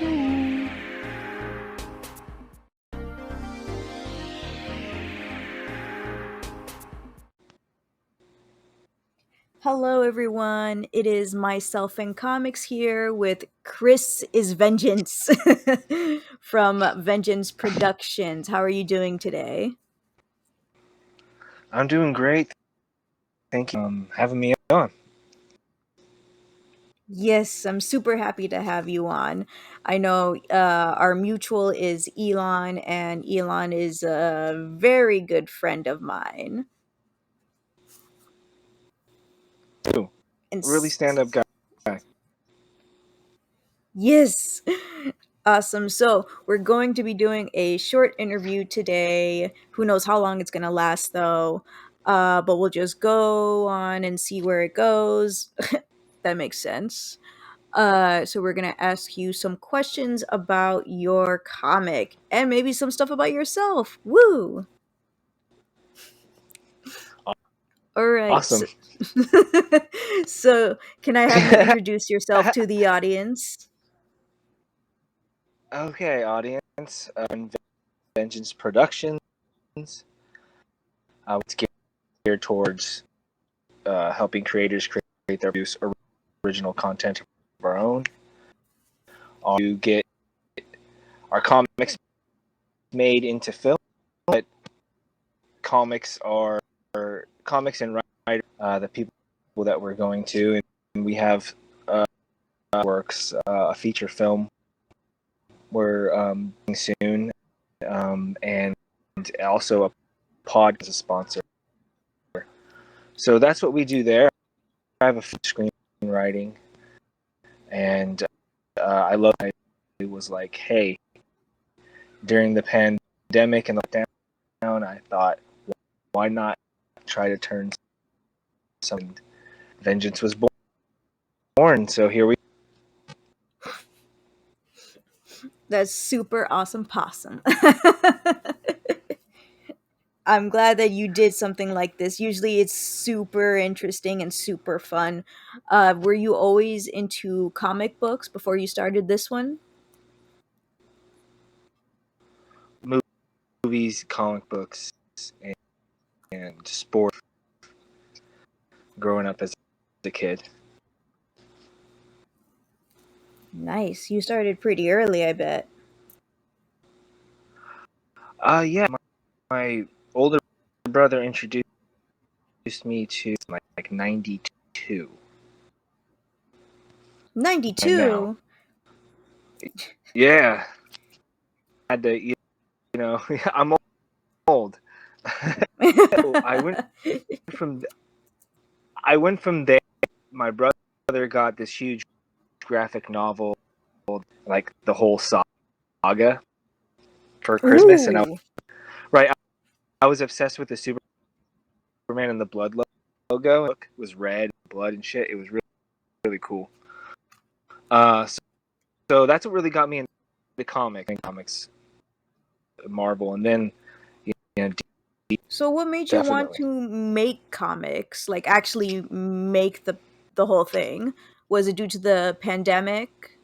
Ooh. Hello, everyone. It is myself and comics here with Chris is Vengeance from Vengeance Productions. How are you doing today? I'm doing great. Thank you having me on. Yes, I'm super happy to have you on. I know our mutual is Elon, and Elon is a very good friend of mine. Ooh, And really stand-up guy. yes. Awesome. So, we're going to be doing a short interview today. Who knows how long it's going to last, though. But we'll just go on and see where it goes. That makes sense. So, we're going to ask you some questions about your comic and maybe some stuff about yourself. Woo! All right. Awesome. So, can I have you introduce yourself to the audience? Okay, audience. Vengeance Productions. It's geared towards helping creators create their produce original content of our own. To get our comics made into film, but comics are comics and writers, the people that we're going to, and we have works a feature film we're doing soon, and also a pod as a sponsor. So that's what we do there. I have a screenwriting, and I love. It was like, hey, during the pandemic and the lockdown, I thought, why not try to turn something? Vengeance was born, so here we. That's super awesome possum. I'm glad that you did something like this. Usually it's super interesting and super fun. Were you always into comic books before you started this one? Movies, comic books, and sport. Growing up as a kid. Nice. You started pretty early, I bet. Yeah, my older brother introduced me to like 92, and now, 92. yeah, I had to, I'm old. So from I went from there. My brother got this huge graphic novel, like the whole saga for Christmas, and Ooh. right, I was obsessed with the Superman and the blood logo. It was red, blood and shit. It was really, really cool. So that's what really got me into comics, Marvel, and then you know, So what made you want definitely. to make comics? Like actually make the whole thing? Was it due to the pandemic?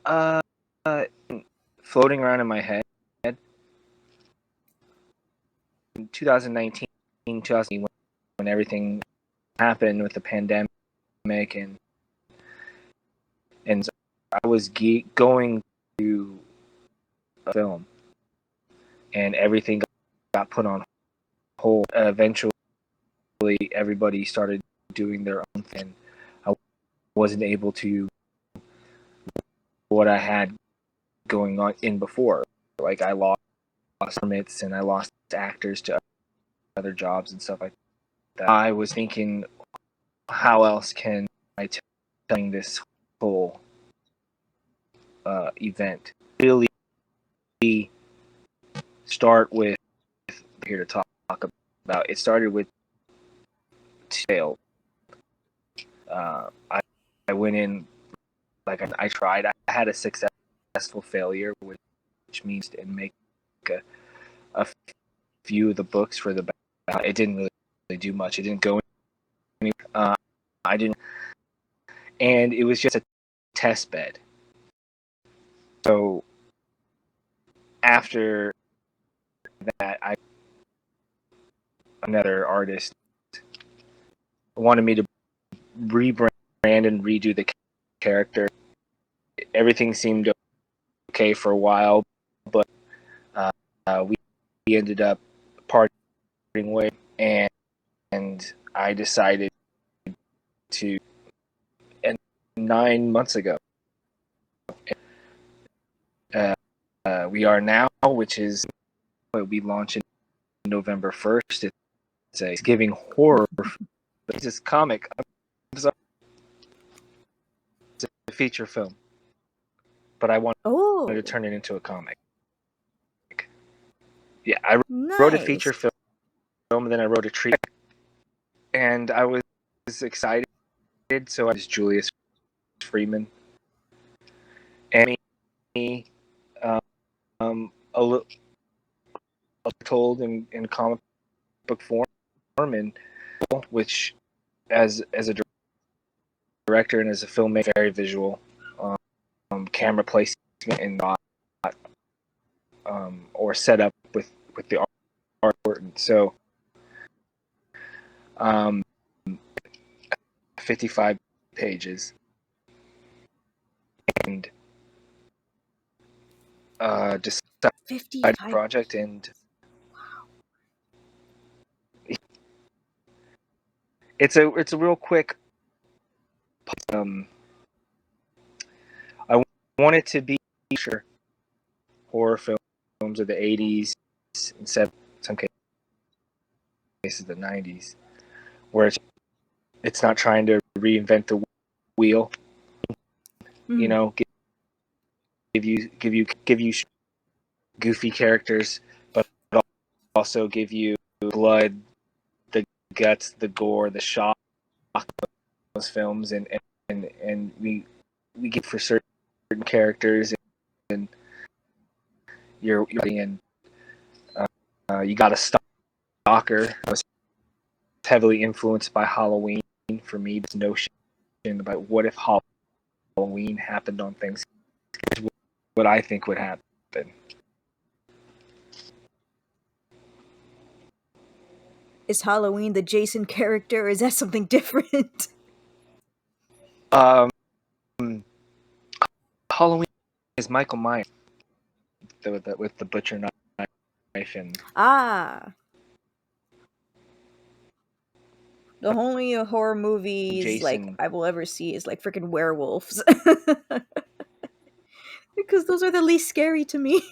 Uh, floating around in my head, in 2019, 2020, when everything happened with the pandemic, and I was going to a film, and everything got put on hold. Eventually, everybody started doing their own thing. I wasn't able to what I had going on in before. Like I lost permits and I lost actors to other jobs and stuff like that. I was thinking, how else can I telling this whole event really start with here to talk about? It started with sale. I went in like I tried. I had a successful failure, which means to make a, a few of the books for the. It didn't really do much. It didn't go anywhere. I didn't. and it was just a test bed. So after that, another artist wanted me to rebrand and redo the character. Everything seemed okay for a while, but we ended up parting ways, and I decided to, and 9 months ago, we are now, which is we launch in November 1st. It's a Thanksgiving horror. It's this comic. I'm sorry. It's a feature film, but I wanted to turn it into a comic. Yeah, I wrote a feature film, and then I wrote a treat, and I was excited. So I was Julius Freeman, and me, a little told in comic book form, and which as a director and as a filmmaker, very visual, camera placement and or set up with the art important. So 55 pages, and just 55 project, and it's a real quick. I want it to be horror films of the 80s and some cases the 90s, where it's not trying to reinvent the wheel. You know, give you goofy characters, but also give you blood, the guts, the gore, the shock of those films, and we get for certain characters, and you're and you got a stalker. I was heavily influenced by Halloween for me. This notion about what if Halloween happened on Thanksgiving, what I think would happen. Is Halloween the Jason character, or is that something different? Halloween is Michael Myers with the butcher knife and the only horror movies Jason. like I will ever see is like freaking werewolves. Because those are the least scary to me.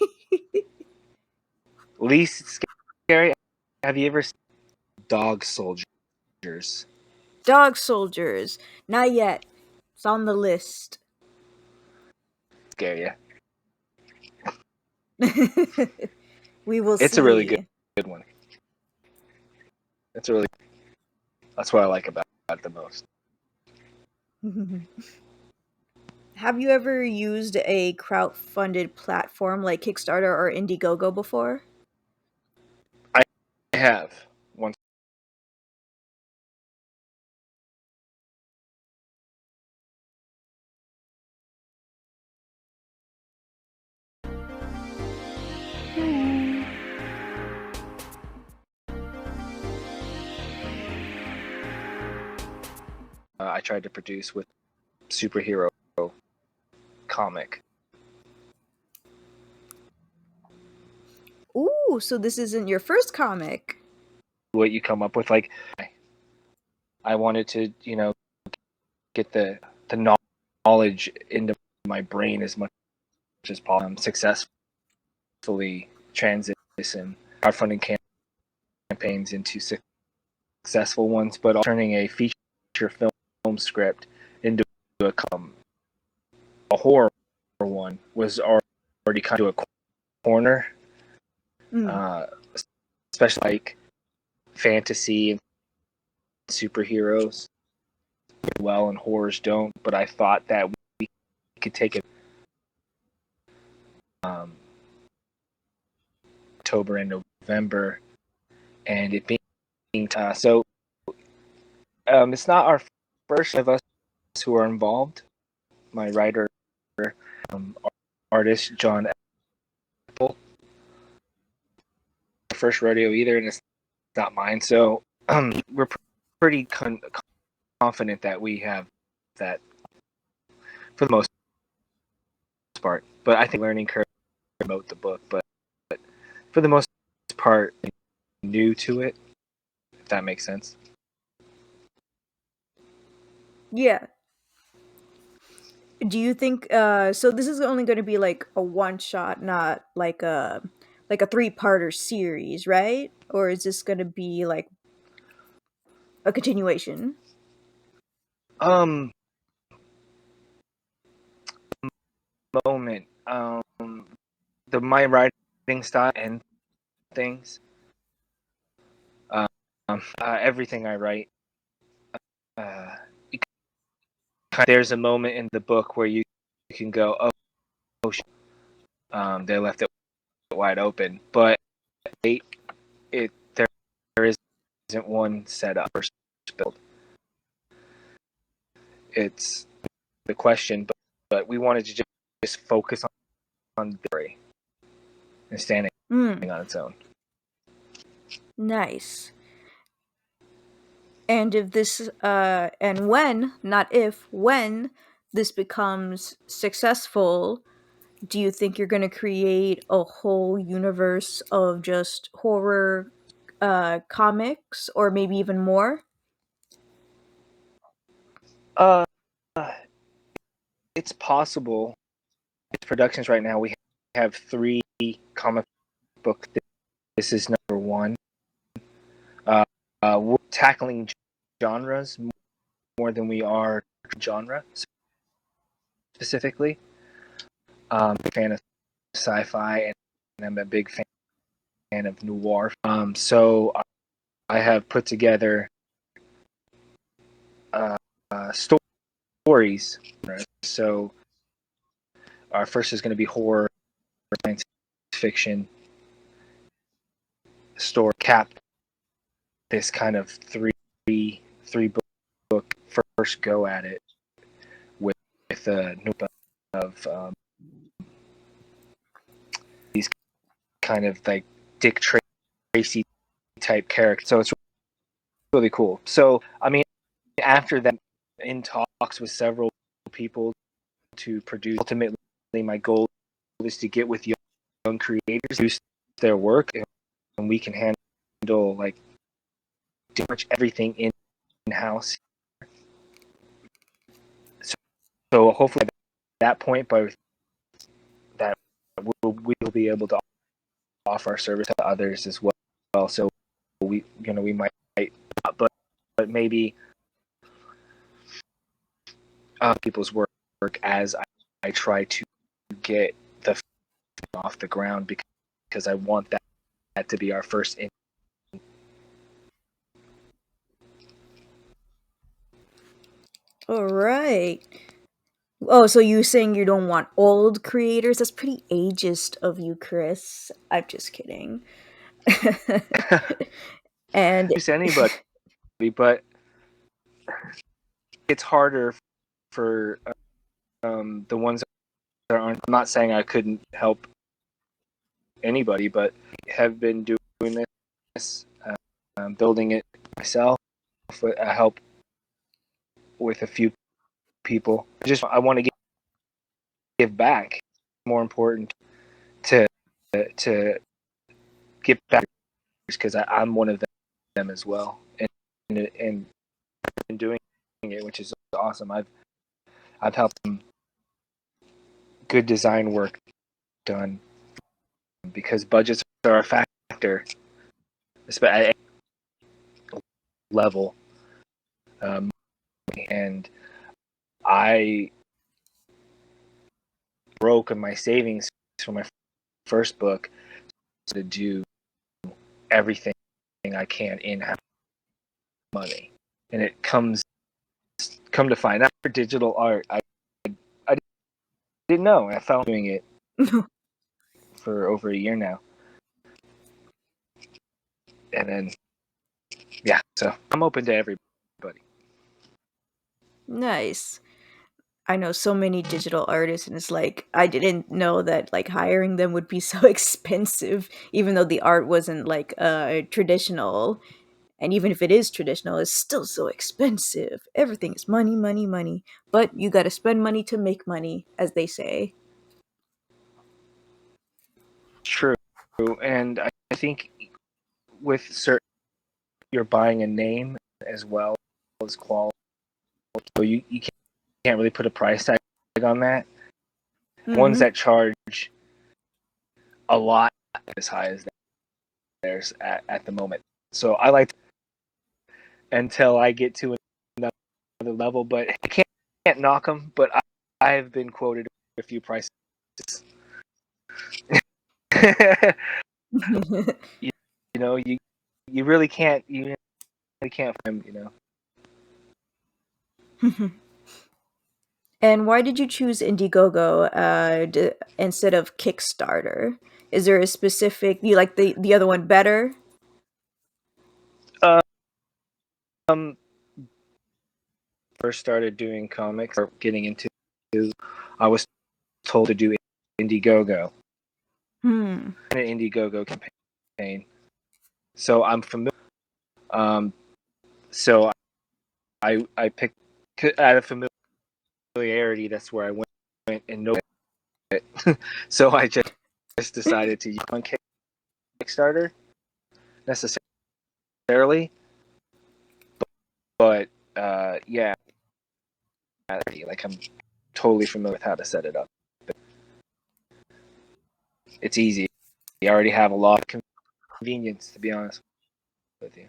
Least scary? Have you ever seen Dog Soldiers? Dog Soldiers. Not yet. It's on the list. Scare you. We will see. It's a really good one. That's what I like about it the most. Have you ever used a crowdfunded platform like Kickstarter or Indiegogo before? I have once. I tried to produce with superhero comic. Ooh, so this isn't your first comic. What you come up with, like, I wanted to, get the knowledge into my brain as much as possible. Successfully transition crowdfunding campaigns into successful ones, but turning a feature film script into a horror one was already kind of a corner, especially like fantasy and superheroes well and horrors don't. But I thought that we could take it October and November, and it being so it's not our first of us who are involved. My writer, artist John Apple. First rodeo either, and it's not mine. So we're pretty confident that we have that for the most part. But I think learning curve promote the book, but for the most part, new to it. If that makes sense. Yeah. Do you think so this is only going to be like a one shot, not like a 3-parter series, right? Or is this going to be like a continuation? Um, moment. My writing style and things. Everything I write. Uh, there's a moment in the book where you can go, oh shit. They left it wide open, but there isn't one set up or build. It's the question, but we wanted to just focus on the story and standing on its own. Nice. And if this and when, not if, when this becomes successful, do you think you're going to create a whole universe of just horror comics, or maybe even more? Uh, it's possible. It's productions right now. We have 3 comic books. This is number 1. We're tackling genres more than we are genre specifically. I'm a fan of sci-fi, and I'm a big fan of noir. So I have put together stories. So our first is going to be horror, science fiction story. Cap this kind of three book first go at it with a notebook of these kind of like Dick Tracy type characters. So it's really cool. So I mean, after that, in talks with several people to produce. Ultimately, my goal is to get with young creators, use their work, and we can handle like pretty much everything in house. So hopefully at that point, by that we'll be able to offer our service to others as well. So we might, but maybe people's work as I try to get the off the ground because I want that to be our first. All right. Oh, so you saying you don't want old creators? That's pretty ageist of you, Chris. I'm just kidding. And Use anybody, but it's harder for the ones that aren't. I'm not saying I couldn't help anybody, but have been doing this, building it myself. I help with a few people. I want to give back. More important to give back because I'm one of them as well, and doing it, which is awesome. I've helped them good design work done because budgets are a factor, especially at level. And I broke in my savings for my first book to do everything I can in money, and it come to find out for digital art, I didn't know. I found doing it for over a year now, and then yeah, so I'm open to everybody. nice. I know so many digital artists, and it's like I didn't know that like hiring them would be so expensive, even though the art wasn't like traditional. And even if it is traditional, it's still so expensive. Everything is money, money, money. But you got to spend money to make money, as they say. True, and I think with certain, you're buying a name as well as quality. So you can't really put a price tag on that. Ones Mm-hmm. that charge a lot as high as theirs at the moment. So I like until I get to another level, but I can't knock them. But I've been quoted a few prices. you, you know, you really can't find, And why did you choose Indiegogo instead of Kickstarter? Is there a specific you like the other one better? um first started doing comics or getting into, I was told to do Indiegogo, Hmm. an Indiegogo campaign. So I'm familiar. Um, so I picked out of familiarity. That's where I went and know it. So I just decided to use on Kickstarter necessarily, but yeah, like I'm totally familiar with how to set it up. It's easy. You already have a lot of convenience, to be honest with you.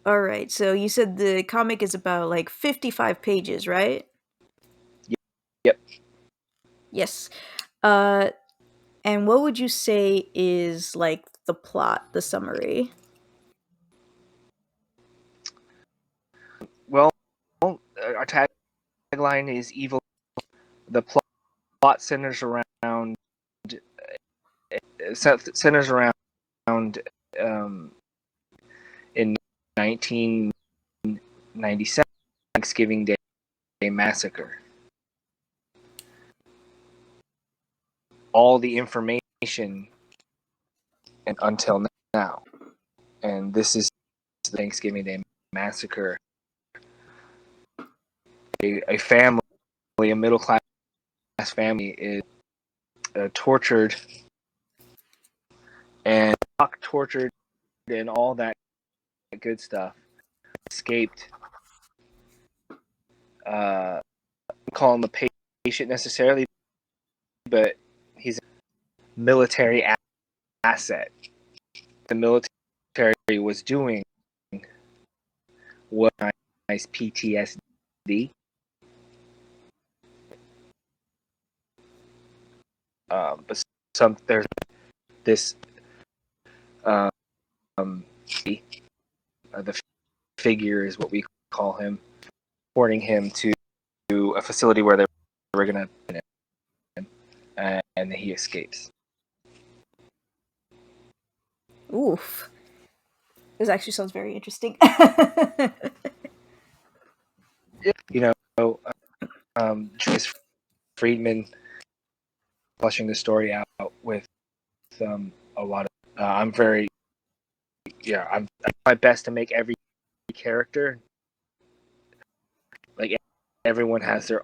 All right. So you said the comic is about like 55 pages, right? Yep. Yes. Uh and what would you say is like the plot, the summary? Well, our tagline is evil. The plot centers around um, in 1997 Thanksgiving Day massacre. All the information and until now, and this is the Thanksgiving Day massacre. A family, a middle class family, is tortured and tortured and all that good stuff. Escaped. Call him a patient necessarily, but he's a military asset. The military was doing was nice PTSD. But there's this um, the figure is what we call him, reporting him to a facility where they were going to put him, and he escapes. Oof. This actually sounds very interesting. You know, Julius Friedman fleshing the story out with a lot of. I'm very, I'm my best to make every character like everyone has their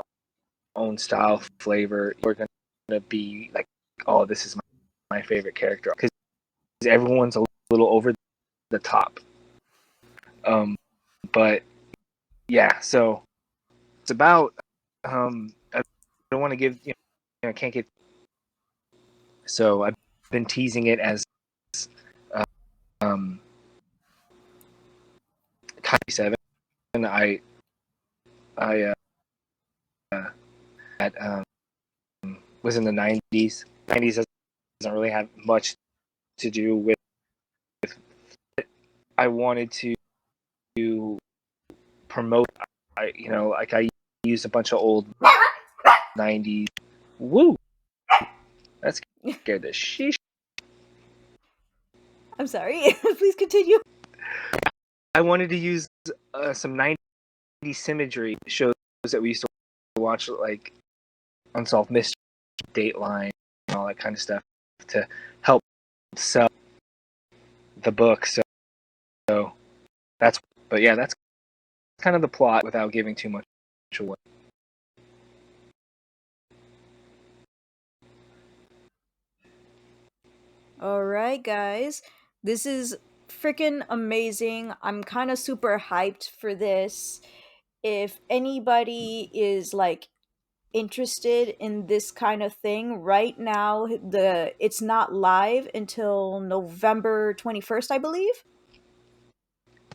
own style, flavor. We're gonna be like, oh, this is my favorite character because everyone's a little over the top. But yeah, so it's about. I don't want to give I can't get. So I've been teasing it as um, Kaiji 7. I at was in the 90s. 90s doesn't really have much to do with. I wanted to promote. Like I used a bunch of old 90s. Woo! That scared the sheesh. I'm sorry. Please continue. I wanted to use some 90s imagery shows that we used to watch, like Unsolved Mystery, Dateline, and all that kind of stuff, to help sell the book. So that's, but yeah, that's kind of the plot without giving too much away. All right, guys. This is freaking amazing. I'm kind of super hyped for this. If anybody is like interested in this kind of thing right now, the it's not live until November 21st, I believe.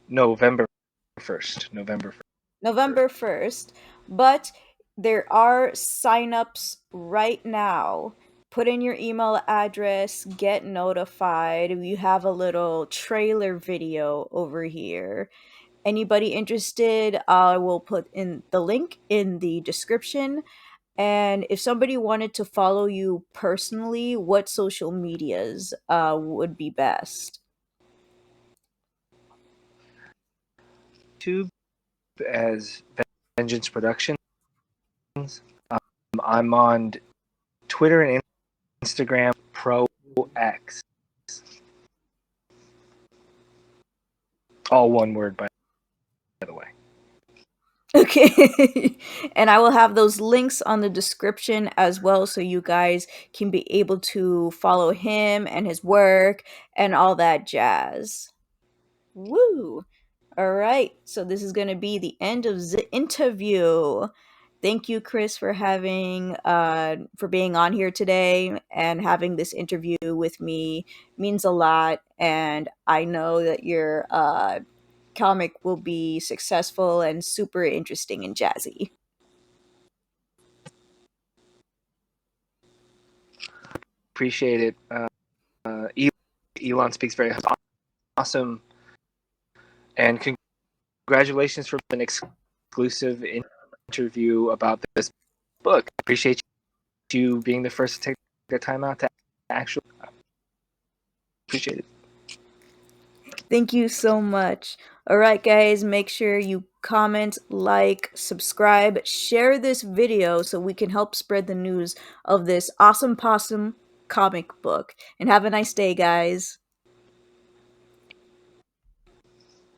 November 1st. November 1st, but there are signups right now. Put in your email address, get notified. We have a little trailer video over here. Anybody interested, I will put in the link in the description. And if somebody wanted to follow you personally, what social medias would be best? YouTube as Vengeance Productions. I'm on Twitter and Instagram, ProX. All one word, by the way. Okay. And I will have those links on the description as well so you guys can be able to follow him and his work and all that jazz. Woo! All right. So this is going to be the end of the interview. Thank you, Chris, for being on here today and having this interview with me. Means a lot, and I know that your comic will be successful and super interesting and jazzy. Appreciate it. Elon speaks very awesome, and congratulations for an exclusive interview about this book. I appreciate you being the first to take the time out to actually appreciate it. Thank you so much. All right, guys, make sure you comment, like, subscribe, share this video so we can help spread the news of this awesome possum comic book. And have a nice day, guys.